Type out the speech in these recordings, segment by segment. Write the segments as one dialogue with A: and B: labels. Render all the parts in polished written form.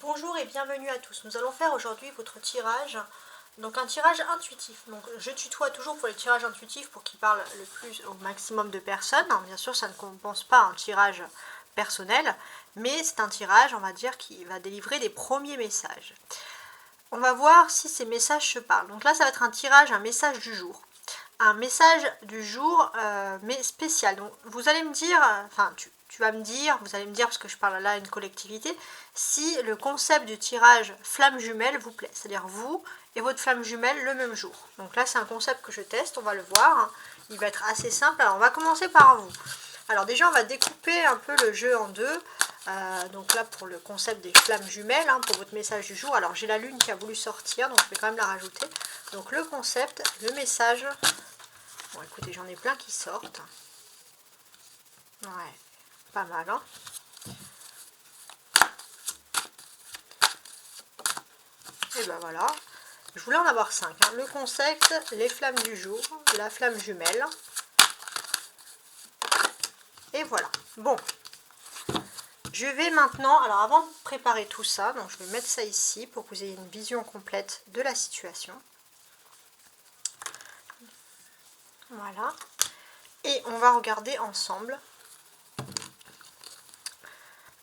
A: Bonjour et bienvenue à tous. Nous allons faire aujourd'hui votre tirage, donc un tirage intuitif. Donc je tutoie toujours pour les tirages intuitifs pour qu'ils parlent le plus au maximum de personnes. Bien sûr, ça ne compense pas un tirage personnel, mais c'est un tirage, on va dire, qui va délivrer des premiers messages. On va voir si ces messages se parlent. Donc là, ça va être un tirage, un message du jour. Un message du jour, mais spécial. Donc vous allez me dire, enfin tu vas me dire, vous allez me dire, parce que je parle là à une collectivité, si le concept du tirage flamme jumelle vous plaît. C'est-à-dire vous et votre flamme jumelle le même jour. Donc là, c'est un concept que je teste, on va le voir. Il va être assez simple. Alors on va commencer par vous. Alors déjà, on va découper un peu le jeu en deux. Donc là, pour le concept des flammes jumelles, pour votre message du jour. Alors j'ai la lune qui a voulu sortir, donc je vais quand même la rajouter. Donc le concept, le message. Bon, écoutez, j'en ai plein qui sortent. Ouais, pas mal, hein. Et ben voilà. Je voulais en avoir 5. Le concept, les flammes du jour, la flamme jumelle. Et voilà. Bon. Je vais maintenant, alors avant de préparer tout ça, donc je vais mettre ça ici pour que vous ayez une vision complète de la situation. Voilà. Et on va regarder ensemble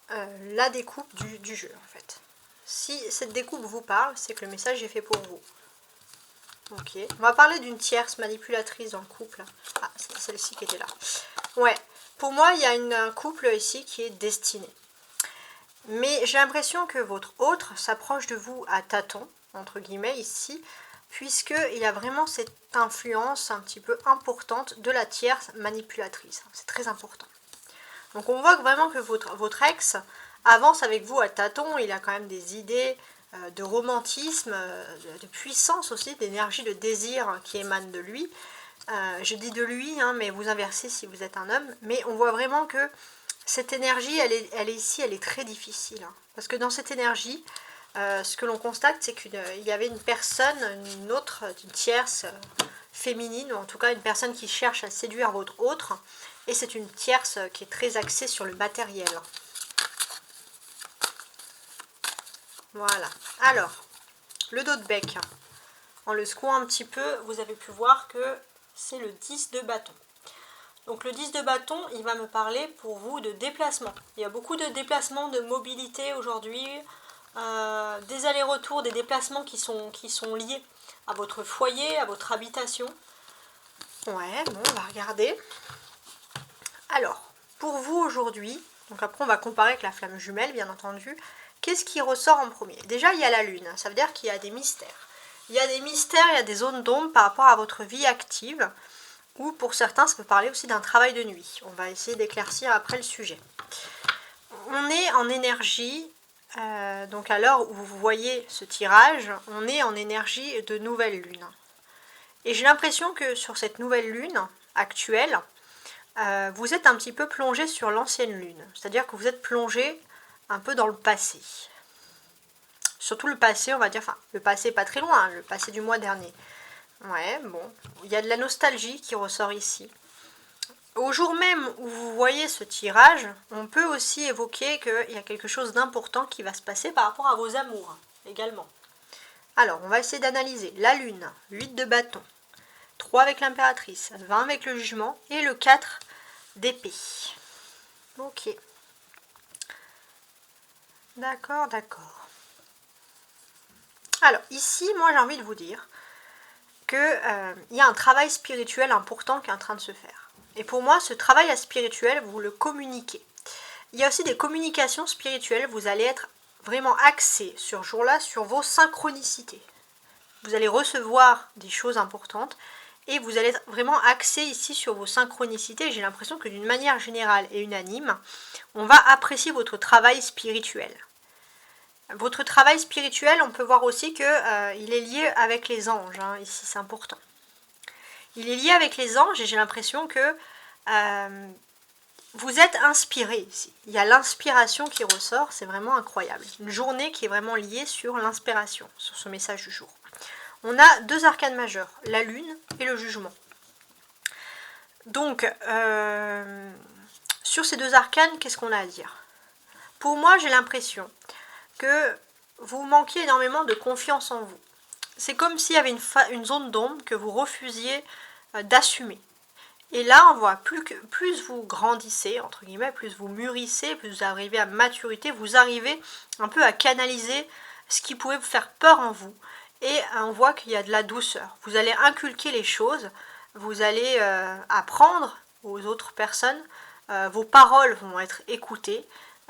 A: la découpe du jeu en fait. Si cette découpe vous parle, c'est que le message est fait pour vous. Ok. On va parler d'une tierce manipulatrice dans le couple. Ah, c'est celle-ci qui était là. Ouais. Pour moi, il y a un couple ici qui est destiné. Mais j'ai l'impression que votre autre s'approche de vous à tâtons, entre guillemets, ici, puisqu'il a vraiment cette influence un petit peu importante de la tierce manipulatrice. C'est très important. Donc on voit vraiment que votre ex avance avec vous à tâtons, il a quand même des idées de romantisme, de puissance aussi, d'énergie, de désir qui émanent de lui. Je dis de lui, mais vous inversez si vous êtes un homme, mais on voit vraiment que cette énergie, elle est ici, elle est très difficile. Parce que dans cette énergie, ce que l'on constate, c'est qu'il y avait une personne, une tierce féminine, ou en tout cas une personne qui cherche à séduire votre autre, et c'est une tierce qui est très axée sur le matériel. Voilà. Alors, le dos de bec, en le secouant un petit peu, vous avez pu voir que c'est le 10 de bâton. Donc le 10 de bâton, il va me parler pour vous de déplacement. Il y a beaucoup de déplacements, de mobilité aujourd'hui, des allers-retours, des déplacements qui sont liés à votre foyer, à votre habitation. Ouais, bon, on va regarder. Alors, pour vous aujourd'hui, donc après on va comparer avec la flamme jumelle, bien entendu, qu'est-ce qui ressort en premier? Déjà, il y a la lune, ça veut dire qu'il y a des mystères. Il y a des mystères, il y a des zones d'ombre par rapport à votre vie active, ou pour certains, ça peut parler aussi d'un travail de nuit. On va essayer d'éclaircir après le sujet. On est en énergie, donc à l'heure où vous voyez ce tirage, on est en énergie de nouvelle lune. Et j'ai l'impression que sur cette nouvelle lune actuelle, vous êtes un petit peu plongé sur l'ancienne lune. C'est-à-dire que vous êtes plongé un peu dans le passé. Surtout le passé, on va dire, enfin, le passé pas très loin, le passé du mois dernier. Ouais, bon, il y a de la nostalgie qui ressort ici. Au jour même où vous voyez ce tirage, on peut aussi évoquer qu'il y a quelque chose d'important qui va se passer par rapport à vos amours, également. Alors, on va essayer d'analyser. La lune, 8 de bâton, 3 avec l'impératrice, 20 avec le jugement, et le 4 d'épée. Ok. D'accord, d'accord. Alors, ici, moi j'ai envie de vous dire qu'il y a un travail spirituel important qui est en train de se faire. Et pour moi, ce travail spirituel, vous le communiquez. Il y a aussi des communications spirituelles, vous allez être vraiment axé sur ce jour-là sur vos synchronicités. Vous allez recevoir des choses importantes et vous allez être vraiment axé ici sur vos synchronicités. J'ai l'impression que d'une manière générale et unanime, on va apprécier votre travail spirituel. Votre travail spirituel, on peut voir aussi qu'il est lié avec les anges, ici c'est important. Il est lié avec les anges et j'ai l'impression que vous êtes inspiré ici. Il y a l'inspiration qui ressort, c'est vraiment incroyable. Une journée qui est vraiment liée sur l'inspiration, sur ce message du jour. On a deux arcanes majeurs, la lune et le jugement. Donc, sur ces deux arcanes, qu'est-ce qu'on a à dire? Pour moi, j'ai l'impression que vous manquiez énormément de confiance en vous. C'est comme s'il y avait une zone d'ombre que vous refusiez d'assumer. Et là, on voit plus vous grandissez, entre guillemets, plus vous mûrissez, plus vous arrivez à maturité, vous arrivez un peu à canaliser ce qui pouvait vous faire peur en vous. Et on voit qu'il y a de la douceur. Vous allez inculquer les choses, vous allez apprendre aux autres personnes, vos paroles vont être écoutées.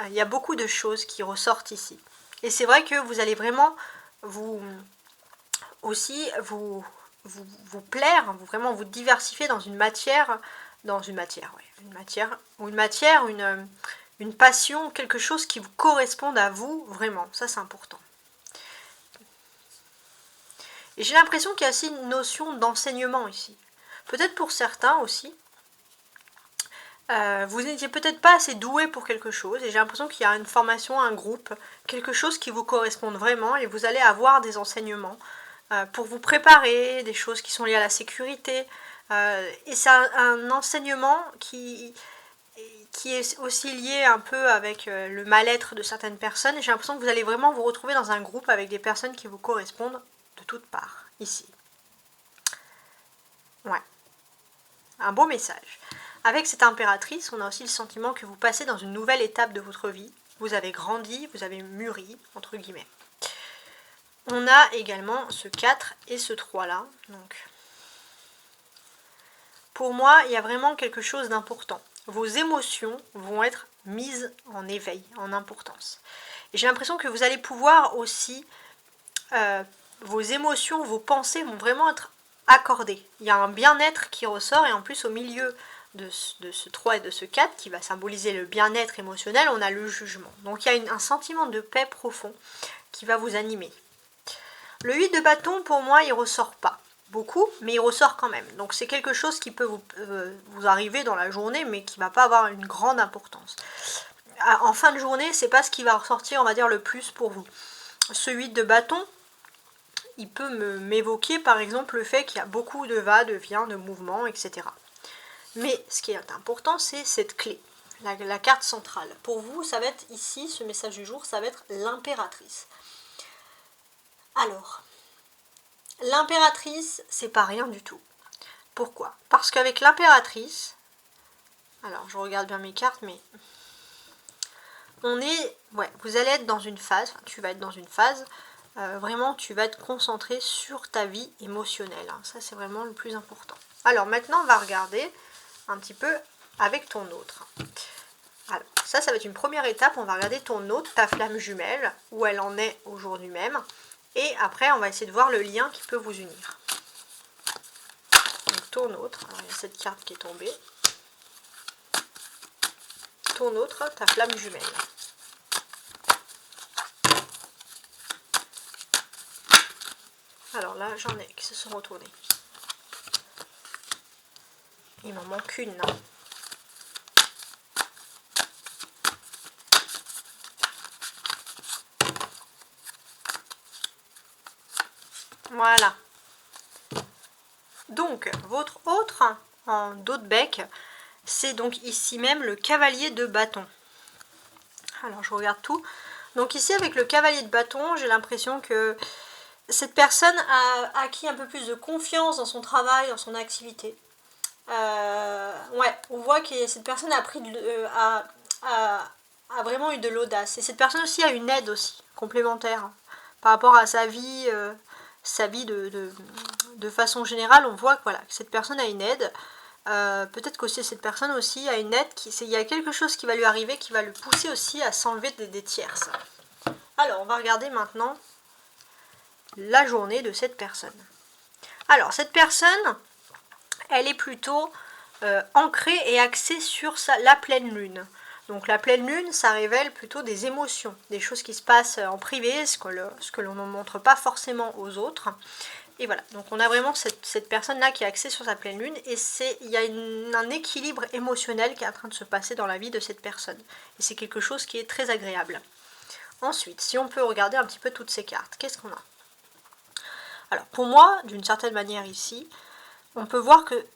A: Il y a beaucoup de choses qui ressortent ici. Et c'est vrai que vous allez vraiment vous plaire, vraiment vous diversifier dans une matière, une passion, quelque chose qui vous corresponde à vous, vraiment, ça c'est important. Et j'ai l'impression qu'il y a aussi une notion d'enseignement ici. Peut-être pour certains aussi, vous n'étiez peut-être pas assez doué pour quelque chose, et j'ai l'impression qu'il y a une formation, un groupe, quelque chose qui vous corresponde vraiment, et vous allez avoir des enseignements pour vous préparer, des choses qui sont liées à la sécurité, et c'est un enseignement qui est aussi lié un peu avec le mal-être de certaines personnes, et j'ai l'impression que vous allez vraiment vous retrouver dans un groupe avec des personnes qui vous correspondent de toutes parts, ici. Ouais, un beau message. Avec cette impératrice, on a aussi le sentiment que vous passez dans une nouvelle étape de votre vie. Vous avez grandi, vous avez mûri, entre guillemets. On a également ce 4 et ce 3 là. Donc, pour moi, il y a vraiment quelque chose d'important. Vos émotions vont être mises en éveil, en importance. Et j'ai l'impression que vous allez pouvoir aussi, vos émotions, vos pensées vont vraiment être accordées. Il y a un bien-être qui ressort, et en plus au milieu de ce 3 et de ce 4 qui va symboliser le bien-être émotionnel, on a le jugement. Donc il y a un sentiment de paix profond qui va vous animer. Le 8 de bâton, pour moi, il ressort pas beaucoup, mais il ressort quand même. Donc c'est quelque chose qui peut vous arriver dans la journée, mais qui ne va pas avoir une grande importance. En fin de journée, c'est pas ce qui va ressortir, on va dire, le plus pour vous. Ce 8 de bâton, il peut m'évoquer par exemple le fait qu'il y a beaucoup de va, de vient, de mouvement, etc. Mais ce qui est important, c'est cette clé, la carte centrale. Pour vous, ça va être ici, ce message du jour, ça va être l'impératrice. Alors, l'impératrice, c'est pas rien du tout. Pourquoi? Parce qu'avec l'impératrice, alors je regarde bien mes cartes, mais vous allez être dans une phase, tu vas être dans une phase, vraiment tu vas être concentré sur ta vie émotionnelle. Ça c'est vraiment le plus important. Alors maintenant on va regarder un petit peu avec ton autre. Alors ça va être une première étape, on va regarder ton autre, ta flamme jumelle, où elle en est aujourd'hui même. Et après on va essayer de voir le lien qui peut vous unir. Donc ton autre, alors il y a cette carte qui est tombée. Ton autre, ta flamme jumelle. Alors là j'en ai qui se sont retournés. Il m'en manque une. Voilà. Donc, votre autre en dos de bec, c'est donc ici même le cavalier de bâton. Alors, je regarde tout. Donc ici, avec le cavalier de bâton, j'ai l'impression que cette personne a acquis un peu plus de confiance dans son travail, dans son activité. Ouais, on voit que cette personne a vraiment eu de l'audace. Et cette personne aussi a une aide aussi, complémentaire, par rapport à sa vie de façon générale. On voit que, voilà, que cette personne a une aide. Peut-être que cette personne aussi a une aide, il y a quelque chose qui va lui arriver, qui va le pousser aussi à s'enlever des tierces. Alors, on va regarder maintenant la journée de cette personne. Alors, cette personne, elle est plutôt ancrée et axée sur la pleine lune. Donc la pleine lune, ça révèle plutôt des émotions, des choses qui se passent en privé, ce que l'on ne montre pas forcément aux autres. Et voilà, donc on a vraiment cette personne-là qui est axée sur sa pleine lune, et il y a un équilibre émotionnel qui est en train de se passer dans la vie de cette personne. Et c'est quelque chose qui est très agréable. Ensuite, si on peut regarder un petit peu toutes ces cartes, qu'est-ce qu'on a? Alors pour moi, d'une certaine manière ici, on peut voir que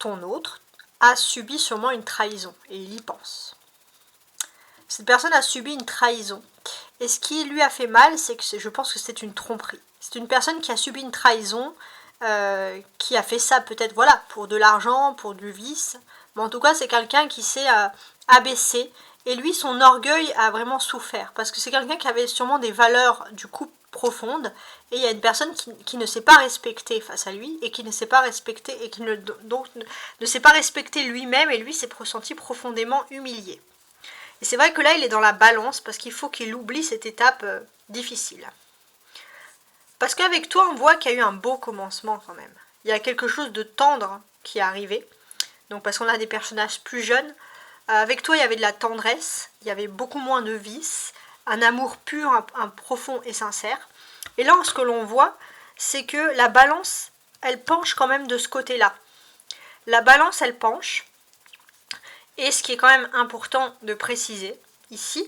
A: ton autre a subi sûrement une trahison, et il y pense. Cette personne a subi une trahison Et ce qui lui a fait mal, c'est que je pense que c'est une tromperie. C'est une personne qui a subi une trahison, qui a fait ça peut-être voilà pour de l'argent, pour du vice. Mais en tout cas, c'est quelqu'un qui s'est abaissé. Et lui, son orgueil a vraiment souffert. Parce que c'est quelqu'un qui avait sûrement des valeurs du coup profondes. Et il y a une personne qui ne s'est pas respectée face à lui. Et qui ne s'est pas respectée. Et qui donc ne s'est pas respecté lui-même. Et lui s'est ressenti profondément humilié. Et c'est vrai que là, il est dans la balance. Parce qu'il faut qu'il oublie cette étape difficile. Parce qu'avec toi, on voit qu'il y a eu un beau commencement quand même. Il y a quelque chose de tendre qui est arrivé. Donc parce qu'on a des personnages plus jeunes. Avec toi, il y avait de la tendresse, il y avait beaucoup moins de vices, un amour pur, un profond et sincère. Et là, ce que l'on voit, c'est que la balance, elle penche quand même de ce côté-là. La balance, elle penche. Et ce qui est quand même important de préciser ici,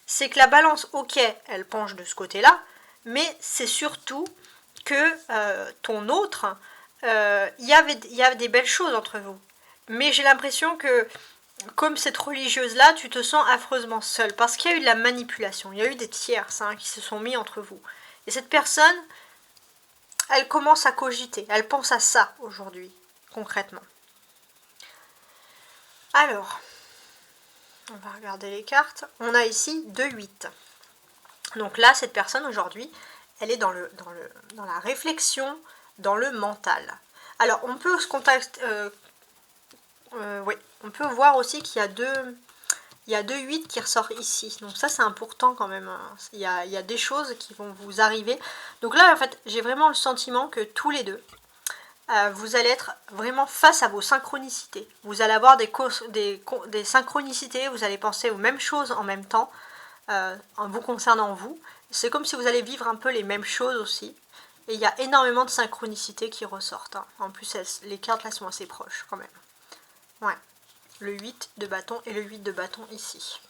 A: c'est que la balance, ok, elle penche de ce côté-là, mais c'est surtout que ton autre, il y avait des belles choses entre vous. Mais j'ai l'impression que comme cette religieuse-là, tu te sens affreusement seule. Parce qu'il y a eu de la manipulation. Il y a eu des tierces qui se sont mis entre vous. Et cette personne, elle commence à cogiter. Elle pense à ça aujourd'hui, concrètement. Alors, on va regarder les cartes. On a ici 2-8. Donc là, cette personne aujourd'hui, elle est dans la réflexion, dans le mental. Alors, on peut se contacter... oui, on peut voir aussi qu'il y a 2-8 qui ressort ici. Donc ça, c'est important quand même. Il y a des choses qui vont vous arriver. Donc là, en fait, j'ai vraiment le sentiment que tous les deux, vous allez être vraiment face à vos synchronicités. Vous allez avoir des synchronicités, vous allez penser aux mêmes choses en même temps, en vous concernant vous. C'est comme si vous allez vivre un peu les mêmes choses aussi. Et il y a énormément de synchronicités qui ressortent. En plus, les cartes là sont assez proches quand même. Ouais, le 8 de bâton et le 8 de bâton ici.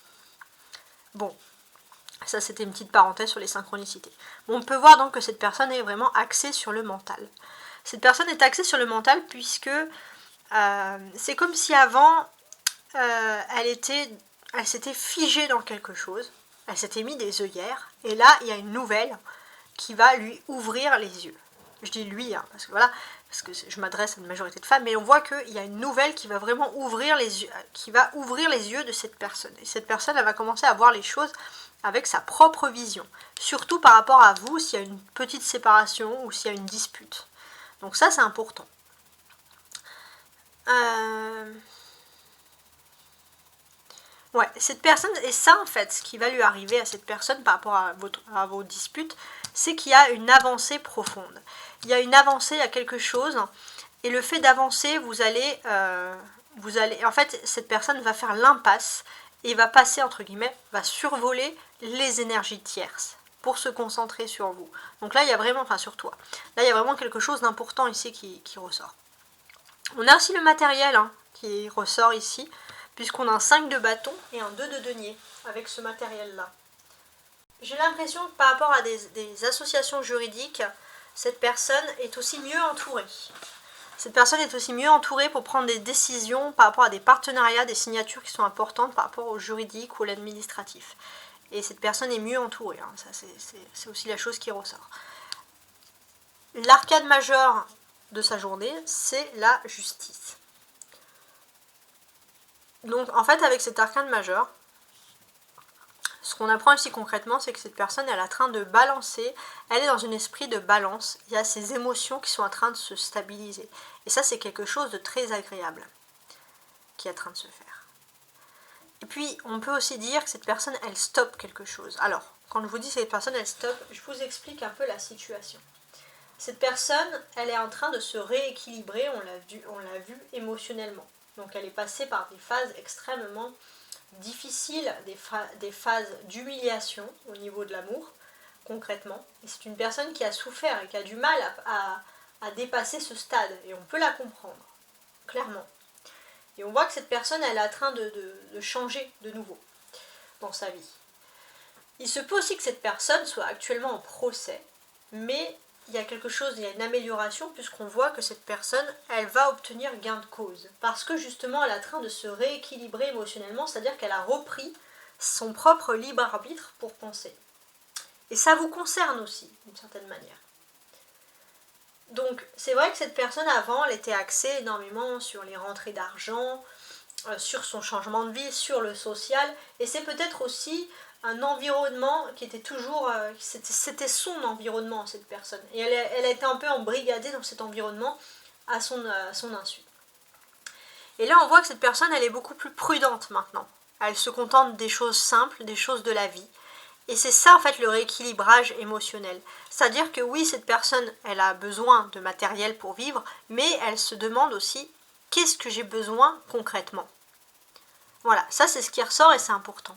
A: Bon, ça c'était une petite parenthèse sur les synchronicités. Bon, on peut voir donc que cette personne est vraiment axée sur le mental. Cette personne est axée sur le mental puisque c'est comme si avant, elle s'était figée dans quelque chose. Elle s'était mis des œillères. Et là, il y a une nouvelle qui va lui ouvrir les yeux. Je dis lui, parce que voilà, parce que je m'adresse à une majorité de femmes, mais on voit qu'il y a une nouvelle qui va vraiment ouvrir les yeux de cette personne. Et cette personne, elle va commencer à voir les choses avec sa propre vision. Surtout par rapport à vous, s'il y a une petite séparation ou s'il y a une dispute. Donc ça, c'est important. Ouais, cette personne, et ça en fait, ce qui va lui arriver à cette personne par rapport à vos disputes, c'est qu'il y a une avancée profonde. Il y a une avancée, il y a quelque chose, et le fait d'avancer, vous allez, en fait, cette personne va faire l'impasse, et va passer, entre guillemets, va survoler les énergies tierces, pour se concentrer sur vous. Donc là, il y a vraiment, enfin sur toi, là, il y a vraiment quelque chose d'important ici qui ressort. On a aussi le matériel qui ressort ici, puisqu'on a un 5 de bâton et un 2 de denier avec ce matériel-là. J'ai l'impression que par rapport à des associations juridiques, cette personne est aussi mieux entourée. Cette personne est aussi mieux entourée pour prendre des décisions par rapport à des partenariats, des signatures qui sont importantes par rapport au juridique ou l'administratif. Et cette personne est mieux entourée, ça c'est aussi la chose qui ressort. L'arcade majeure de sa journée, c'est la justice. Donc en fait avec cet arcane majeur, ce qu'on apprend ici concrètement, c'est que cette personne elle est en train de balancer, elle est dans un esprit de balance, il y a ses émotions qui sont en train de se stabiliser. Et ça c'est quelque chose de très agréable qui est en train de se faire. Et puis on peut aussi dire que cette personne elle stoppe quelque chose. Alors quand je vous dis que cette personne elle stoppe, je vous explique un peu la situation. Cette personne elle est en train de se rééquilibrer, on l'a vu émotionnellement. Donc elle est passée par des phases extrêmement difficiles, des phases d'humiliation au niveau de l'amour, concrètement. Et c'est une personne qui a souffert et qui a du mal à dépasser ce stade. Et on peut la comprendre, clairement. Et on voit que cette personne, elle est en train de changer de nouveau dans sa vie. Il se peut aussi que cette personne soit actuellement en procès, mais il y a quelque chose, il y a une amélioration puisqu'on voit que cette personne, elle va obtenir gain de cause. Parce que justement, elle est en train de se rééquilibrer émotionnellement, c'est-à-dire qu'elle a repris son propre libre arbitre pour penser. Et ça vous concerne aussi, d'une certaine manière. Donc, c'est vrai que cette personne, avant, elle était axée énormément sur les rentrées d'argent, sur son changement de vie, sur le social, et c'est peut-être aussi un environnement qui était toujours... c'était son environnement, cette personne. Et elle a été un peu embrigadée dans cet environnement à son insu. Et là, on voit que cette personne, elle est beaucoup plus prudente maintenant. Elle se contente des choses simples, des choses de la vie. Et c'est ça, en fait, le rééquilibrage émotionnel. C'est-à-dire que oui, cette personne, elle a besoin de matériel pour vivre, mais elle se demande aussi, qu'est-ce que j'ai besoin concrètement? Voilà, ça c'est ce qui ressort et c'est important.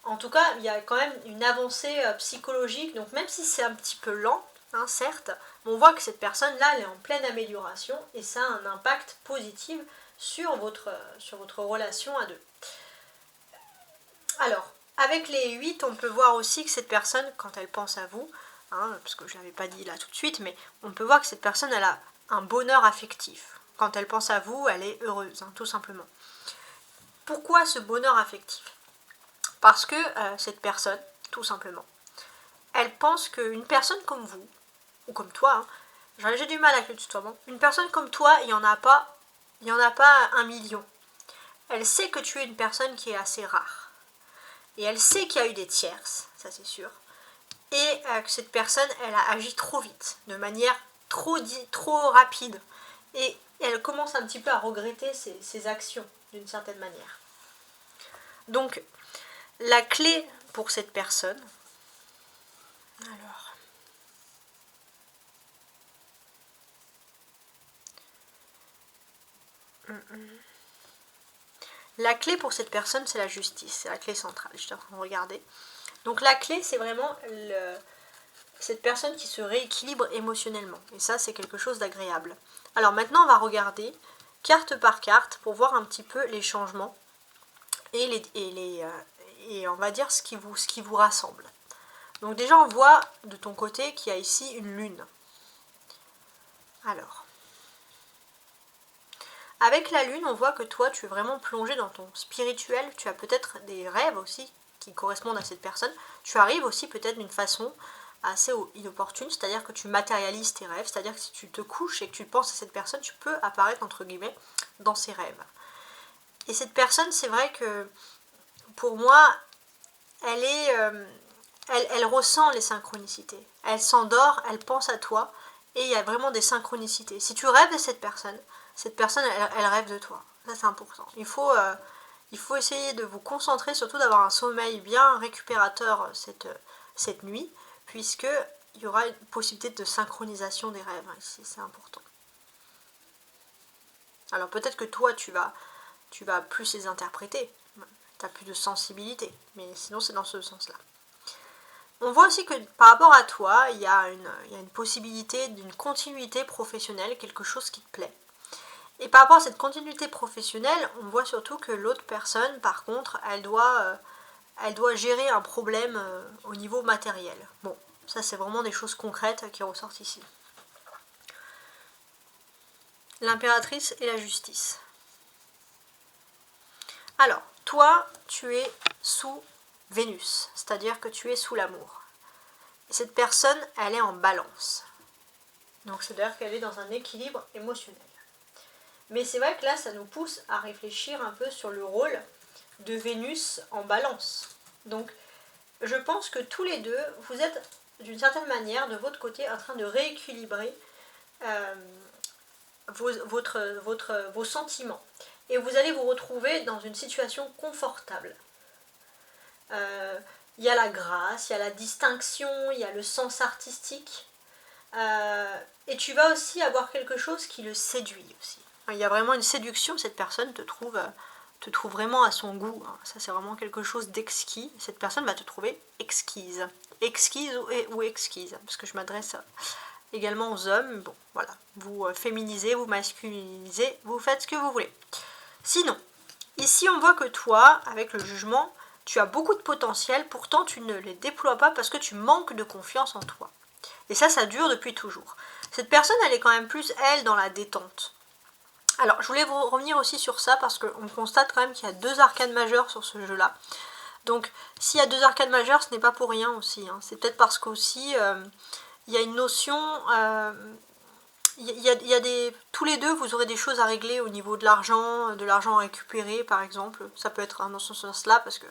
A: En tout cas, il y a quand même une avancée psychologique, donc même si c'est un petit peu lent, hein, certes, on voit que cette personne-là, elle est en pleine amélioration et ça a un impact positif sur votre relation à deux. Alors, avec les 8, on peut voir aussi que cette personne, quand elle pense à vous, hein, parce que je ne l'avais pas dit là tout de suite, mais on peut voir que cette personne, elle a un bonheur affectif. Quand elle pense à vous, elle est heureuse, hein, tout simplement. Pourquoi ce bonheur affectif? Parce que cette personne, tout simplement, elle pense qu'une personne comme vous, ou comme toi, hein, j'ai du mal avec le tutoiement, une personne comme toi, il n'y en a pas 1 million. Elle sait que tu es une personne qui est assez rare. Et elle sait qu'il y a eu des tierces, ça c'est sûr. Et que cette personne, elle a agi trop vite, de manière trop rapide. Et elle commence un petit peu à regretter ses actions, d'une certaine manière. Donc, la clé pour cette personne... Alors... La clé pour cette personne, c'est la justice. C'est la clé centrale. Je suis en train de regarder. Donc la clé, c'est vraiment cette personne qui se rééquilibre émotionnellement. Et ça, c'est quelque chose d'agréable. Alors maintenant, on va regarder carte par carte pour voir un petit peu les changements et on va dire ce qui vous rassemble. Donc déjà, on voit de ton côté qu'il y a ici une lune. Alors... Avec la lune, on voit que toi, tu es vraiment plongé dans ton spirituel. Tu as peut-être des rêves aussi qui correspondent à cette personne. Tu arrives aussi peut-être d'une façon assez inopportune, c'est-à-dire que tu matérialises tes rêves. C'est-à-dire que si tu te couches et que tu penses à cette personne, tu peux apparaître, entre guillemets, dans ses rêves. Et cette personne, c'est vrai que, pour moi, elle ressent les synchronicités. Elle s'endort, elle pense à toi, et il y a vraiment des synchronicités. Si tu rêves de cette personne, elle rêve de toi. Ça, c'est important. Il faut essayer de vous concentrer, surtout d'avoir un sommeil bien récupérateur cette nuit, puisqu'il y aura une possibilité de synchronisation des rêves ici. C'est important. Alors peut-être que toi, tu vas plus les interpréter. Tu as plus de sensibilité. Mais sinon, c'est dans ce sens-là. On voit aussi que par rapport à toi, il y a une possibilité d'une continuité professionnelle, quelque chose qui te plaît. Et par rapport à cette continuité professionnelle, on voit surtout que l'autre personne, par contre, elle doit gérer un problème au niveau matériel. Bon, ça c'est vraiment des choses concrètes qui ressortent ici. L'impératrice et la justice. Alors, toi, tu es sous Vénus, c'est-à-dire que tu es sous l'amour. Et cette personne, elle est en balance. Donc c'est-à-dire qu'elle est dans un équilibre émotionnel. Mais c'est vrai que là, ça nous pousse à réfléchir un peu sur le rôle de Vénus en balance. Donc, je pense que tous les deux, vous êtes d'une certaine manière, de votre côté, en train de rééquilibrer vos sentiments. Et vous allez vous retrouver dans une situation confortable. Il y a la grâce, il y a la distinction, il y a le sens artistique. Et tu vas aussi avoir quelque chose qui le séduit aussi. Il y a vraiment une séduction, cette personne te trouve vraiment à son goût. Ça, c'est vraiment quelque chose d'exquis. Cette personne va te trouver exquise. Exquise ou exquise, parce que je m'adresse également aux hommes. Bon, voilà. Vous féminisez, vous masculinisez, vous faites ce que vous voulez. Sinon, ici, on voit que toi, avec le jugement, tu as beaucoup de potentiel, pourtant tu ne les déploies pas parce que tu manques de confiance en toi. Et ça dure depuis toujours. Cette personne, elle est quand même plus, elle, dans la détente. Alors, je voulais vous revenir aussi sur ça parce qu'on constate quand même qu'il y a 2 arcanes majeures sur ce jeu-là. Donc, s'il y a 2 arcanes majeures, ce n'est pas pour rien aussi. Hein. C'est peut-être parce qu'aussi, il y a une notion... tous les deux, vous aurez des choses à régler au niveau de l'argent à récupérer, par exemple. Ça peut être dans ce sens-là, parce que...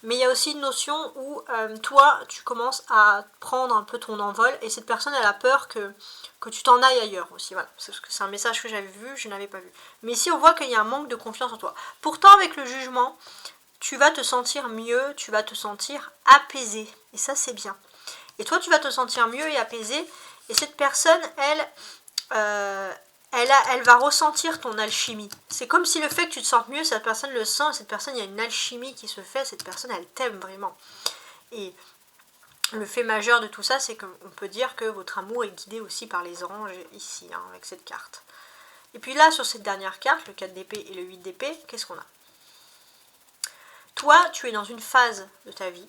A: Mais il y a aussi une notion où toi, tu commences à prendre un peu ton envol et cette personne, elle a peur que tu t'en ailles ailleurs aussi. Voilà, c'est un message que j'avais vu, je n'avais pas vu. Mais ici, on voit qu'il y a un manque de confiance en toi. Pourtant, avec le jugement, tu vas te sentir mieux, tu vas te sentir apaisé. Et ça, c'est bien. Et toi, tu vas te sentir mieux et apaisé. Et cette personne, elle va ressentir ton alchimie. C'est comme si le fait que tu te sentes mieux, cette personne le sent, cette personne, il y a une alchimie qui se fait, cette personne, elle t'aime vraiment. Et le fait majeur de tout ça, c'est qu'on peut dire que votre amour est guidé aussi par les anges ici, hein, avec cette carte. Et puis là, sur cette dernière carte, le 4 d'épée et le 8 d'épée, qu'est-ce qu'on a? Toi, tu es dans une phase de ta vie,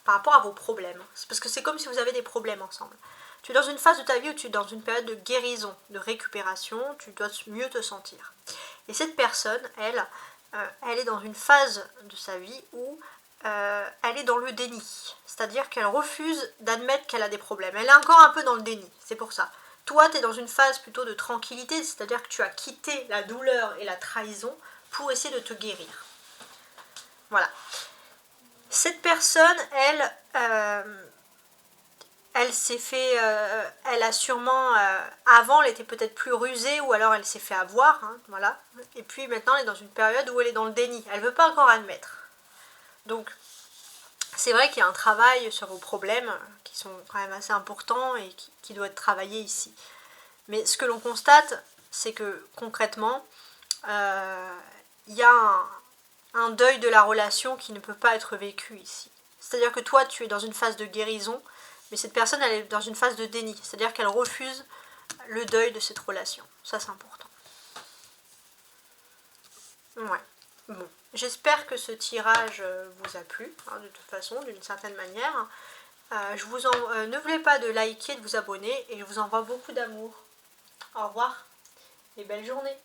A: par rapport à vos problèmes, parce que c'est comme si vous avez des problèmes ensemble. Tu es dans une phase de ta vie où tu es dans une période de guérison, de récupération, tu dois mieux te sentir. Et cette personne, elle est dans une phase de sa vie où elle est dans le déni. C'est-à-dire qu'elle refuse d'admettre qu'elle a des problèmes. Elle est encore un peu dans le déni, c'est pour ça. Toi, tu es dans une phase plutôt de tranquillité, c'est-à-dire que tu as quitté la douleur et la trahison pour essayer de te guérir. Voilà. Cette personne, elle s'est fait, elle a sûrement, avant elle était peut-être plus rusée ou alors elle s'est fait avoir, hein, voilà. Et puis maintenant elle est dans une période où elle est dans le déni, elle ne veut pas encore admettre. Donc c'est vrai qu'il y a un travail sur vos problèmes qui sont quand même assez importants et qui doit être travaillé ici. Mais ce que l'on constate, c'est que concrètement, il y a un deuil de la relation qui ne peut pas être vécu ici. C'est-à-dire que toi tu es dans une phase de guérison, mais cette personne, elle est dans une phase de déni. C'est-à-dire qu'elle refuse le deuil de cette relation. Ça, c'est important. Ouais. Bon. J'espère que ce tirage vous a plu, hein, de toute façon, d'une certaine manière. N'oubliez pas de liker, de vous abonner, et je vous envoie beaucoup d'amour. Au revoir et belle journée.